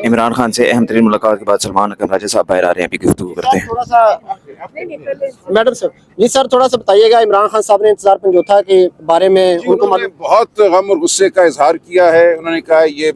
عمران خان سے اہم ترین ملاقات کے بعد سلمان اکرم راجہ صاحب باہر آ رہے ہیں، ابھی گفتگو کرتے ہیں۔ تھوڑا سا میڈم صاحب جی سر تھوڑا سا بتائیے گا، عمران خان صاحب نے انتظار پنجوتھا کے بارے میں انہوں نے بہت غم اور غصے کا اظہار کیا ہے۔ انہوں نے کہا یہ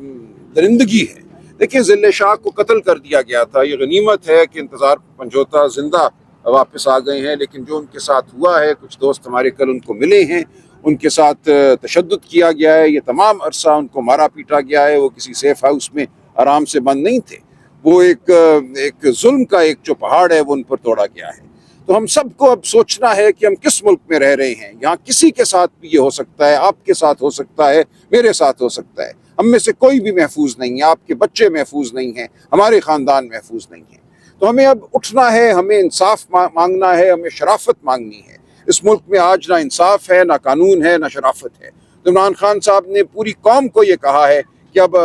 درندگی ہے۔ دیکھیں ذل شاہ کو قتل کر دیا گیا تھا، یہ غنیمت ہے کہ انتظار پنجوتھا زندہ واپس آ گئے ہیں، لیکن جو ان کے ساتھ ہوا ہے، کچھ دوست ہمارے کل ان کو ملے ہیں، ان کے ساتھ تشدد کیا گیا ہے، یہ تمام عرصہ ان کو مارا پیٹا گیا ہے، وہ کسی سیف ہاؤس میں آرام سے بند نہیں تھے، وہ ایک ظلم کا ایک جو پہاڑ ہے وہ ان پر توڑا گیا ہے۔ تو ہم سب کو اب سوچنا ہے کہ ہم کس ملک میں رہ رہے ہیں۔ یہاں کسی کے ساتھ بھی یہ ہو سکتا ہے، آپ کے ساتھ ہو سکتا ہے، میرے ساتھ ہو سکتا ہے، ہم میں سے کوئی بھی محفوظ نہیں ہے، آپ کے بچے محفوظ نہیں ہیں، ہمارے خاندان محفوظ نہیں ہیں۔ تو ہمیں اب اٹھنا ہے، ہمیں انصاف مانگنا ہے، ہمیں شرافت مانگنی ہے۔ اس ملک میں آج نہ انصاف ہے، نہ قانون ہے، نہ شرافت ہے۔ عمران خان صاحب نے پوری قوم کو یہ کہا ہے کہ اب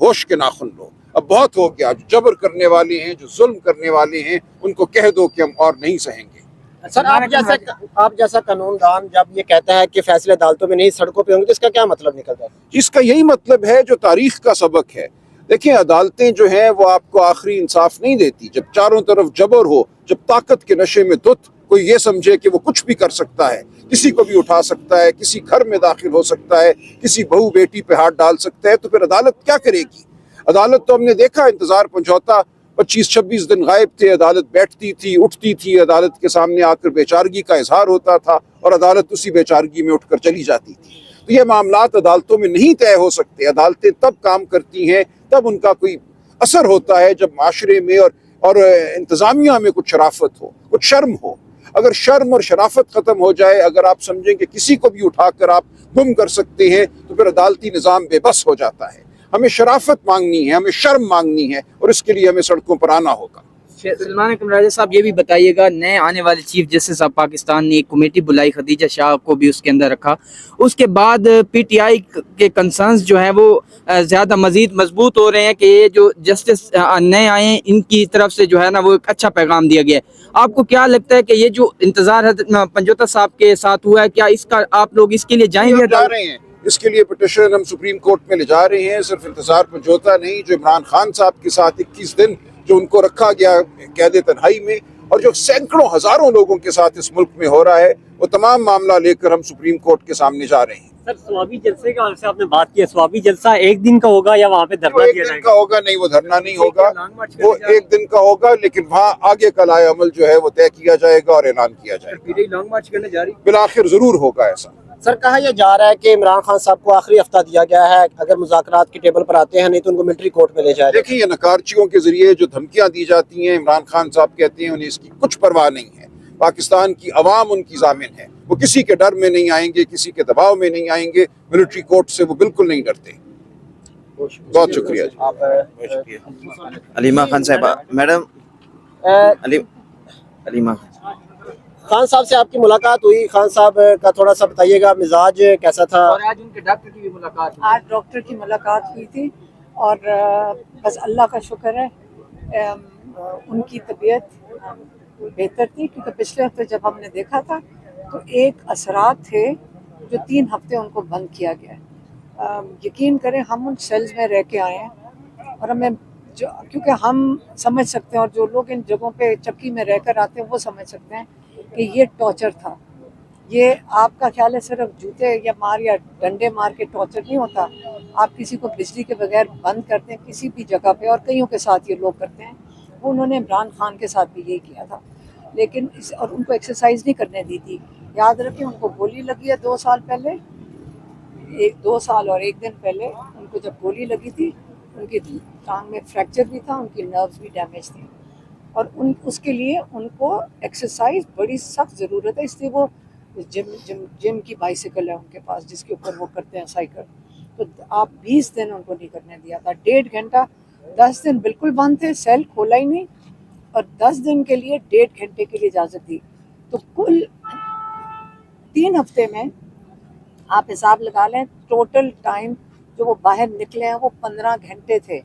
ہوش کے ناخن لو، اب بہت ہو گیا۔ جو جبر کرنے والے ہیں، جو ظلم کرنے والے ہیں، ان کو کہہ دو کہ ہم اور نہیں سہیں گے۔ سر آپ جیسا قانون دان جب یہ کہتا ہے کہ فیصلے عدالتوں میں نہیں سڑکوں پہ ہوں گے تو اس کا کیا مطلب نکلتا ہے؟ اس کا یہی مطلب ہے جو تاریخ کا سبق ہے۔ دیکھیں عدالتیں جو ہیں وہ آپ کو آخری انصاف نہیں دیتی۔ جب چاروں طرف جبر ہو، جب طاقت کے نشے میں دھت کوئی یہ سمجھے کہ وہ کچھ بھی کر سکتا ہے، کسی کو بھی اٹھا سکتا ہے، کسی گھر میں داخل ہو سکتا ہے، کسی بہو بیٹی پہ ہاتھ ڈال سکتا ہے، تو پھر عدالت کیا کرے گی؟ عدالت تو ہم نے دیکھا انتظار پنجوتھا 25-26 دن غائب تھے، عدالت بیٹھتی تھی، اٹھتی تھی، عدالت کے سامنے آ کر بیچارگی کا اظہار ہوتا تھا اور عدالت اسی بیچارگی میں اٹھ کر چلی جاتی تھی۔ تو یہ معاملات عدالتوں میں نہیں طے ہو سکتے۔ عدالتیں تب کام کرتی ہیں، تب ان کا کوئی اثر ہوتا ہے جب معاشرے میں اور انتظامیہ میں کچھ شرافت ہو، کچھ شرم ہو۔ اگر شرم اور شرافت ختم ہو جائے، اگر آپ سمجھیں کہ کسی کو بھی اٹھا کر آپ گم کر سکتے ہیں، تو پھر عدالتی نظام بے بس ہو جاتا ہے۔ ہمیں شرافت مانگنی ہے، ہمیں شرم مانگنی ہے، اور اس کے لیے ہمیں سڑکوں پر آنا ہوگا۔ سلمان اکرم راجہ صاحب یہ بھی بتائیے گا، نئے آنے والے چیف جسٹس آف پاکستان نے ایک کمیٹی بلائی، خدیجہ شاہ کو بھی اس کے اندر رکھا، اس کے بعد پی ٹی آئی کے کنسرنز جو ہیں وہ زیادہ مزید مضبوط ہو رہے ہیں کہ یہ جو جسٹس نئے آئے ہیں ان کی طرف سے جو ہے نا وہ ایک اچھا پیغام دیا گیا ہے۔ آپ کو کیا لگتا ہے کہ یہ جو انتظار پنجوتھا صاحب کے ساتھ ہوا ہے، کیا اس کا آپ لوگ اس کے لیے جائیں گے؟ جا رہے ہیں، اس کے لیے پٹیشن ہم سپریم کورٹ میں لے جا رہے ہیں۔ صرف انتظار پنجوتھا نہیں، جو عمران خان صاحب کے ساتھ 21 دن جو ان کو رکھا گیا قید تنہائی میں، اور جو سینکڑوں ہزاروں لوگوں کے ساتھ اس ملک میں ہو رہا ہے، وہ تمام معاملہ لے کر ہم سپریم کورٹ کے سامنے جا رہے ہیں۔ سر سوابی جلسے کا سے آپ نے بات کی ہے، سوابی جلسہ ایک دن کا ہوگا یا وہاں پہ دھرنا ایک دیا دن جائے کا گا؟ ہوگا؟ نہیں، وہ دھرنا نہیں ہوگا، وہ ایک دن کا ہوگا، لیکن وہاں آگے کا لائے عمل جو ہے وہ طے کیا جائے گا اور اعلان کیا جائے گا۔ لانگ مارچ کرنے جا رہی بالآخر ضرور ہوگا ایسا۔ سر کہا یہ جا رہا ہے کہ عمران خان صاحب کو آخری ہفتہ دیا گیا ہے، اگر مذاکرات کی ٹیبل پر آتے ہیں نہیں تو ان کو ملٹری کورٹ میں لے جائے گا۔ دیکھیں یہ نکارچیوں کے ذریعے جو دھمکیاں دی جاتی ہیں، عمران خان صاحب کہتے ہیں انہیں اس کی کچھ پرواہ نہیں ہے۔ پاکستان کی عوام ان کی ضامن ہے، وہ کسی کے ڈر میں نہیں آئیں گے، کسی کے دباؤ میں نہیں آئیں گے، ملٹری کورٹ سے وہ بالکل نہیں ڈرتے۔ بہت شکریہ جی۔ علیمہ خان صاحبہ، میڈم علیمہ خان صاحب سے آپ کی ملاقات ہوئی، خان صاحب کا تھوڑا سا بتائیے گا مزاج کیسا تھا؟ اور آج ان کے ڈاکٹر کی بھی ملاقات ہوئی۔ آج ڈاکٹر کی ملاقات ہوئی تھی اور بس اللہ کا شکر ہے ان کی طبیعت بہتر تھی، کیونکہ پچھلے ہفتے جب ہم نے دیکھا تھا تو ایک اثرات تھے جو 3 ہفتے ان کو بند کیا گیا۔ یقین کریں ہم ان سیلز میں رہ کے آئے ہیں اور ہمیں کیونکہ ہم سمجھ سکتے ہیں، اور جو لوگ ان جگہوں پہ چکی میں رہ کر آتے ہیں وہ سمجھ سکتے ہیں کہ یہ ٹارچر تھا۔ یہ آپ کا خیال ہے صرف جوتے یا ڈنڈے مار کے ٹارچر نہیں ہوتا، آپ کسی کو بجلی کے بغیر بند کرتے ہیں کسی بھی جگہ پہ، اور کئیوں کے ساتھ یہ لوگ کرتے ہیں۔ وہ انہوں نے عمران خان کے ساتھ بھی یہی کیا تھا، لیکن اور ان کو ایکسرسائز نہیں کرنے دی تھی۔ یاد رکھیں ان کو گولی لگی ہے 2 سال پہلے، 2 سال اور 1 دن پہلے ان کو جب گولی لگی تھی، ان کی ٹانگ میں فریکچر بھی تھا، ان کی نروز بھی ڈیمیج تھی، اور اس کے لیے ان کو ایکسرسائز بڑی سخت ضرورت ہے۔ اس لیے وہ جم کی بائیسیکل ہے ان کے پاس جس کے اوپر وہ کرتے ہیں سائیکل، تو آپ 20 دن ان کو نہیں کرنے دیا تھا، 1.5 گھنٹہ 10 دن بالکل بند تھے، سیل کھولا ہی نہیں، اور 10 دن کے لیے 1.5 گھنٹے کے لیے اجازت دی۔ تو کل 3 ہفتے میں آپ حساب لگا لیں، ٹوٹل ٹائم جو وہ باہر نکلے ہیں وہ 15 گھنٹے تھے۔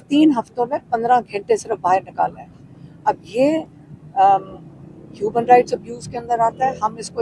3 ہفتوں میں 15 گھنٹے صرف باہر نکالا ہے۔ اب یہ ہیومن رائٹس ابیوز کے اندر آتا ہے۔ ہم اس کو،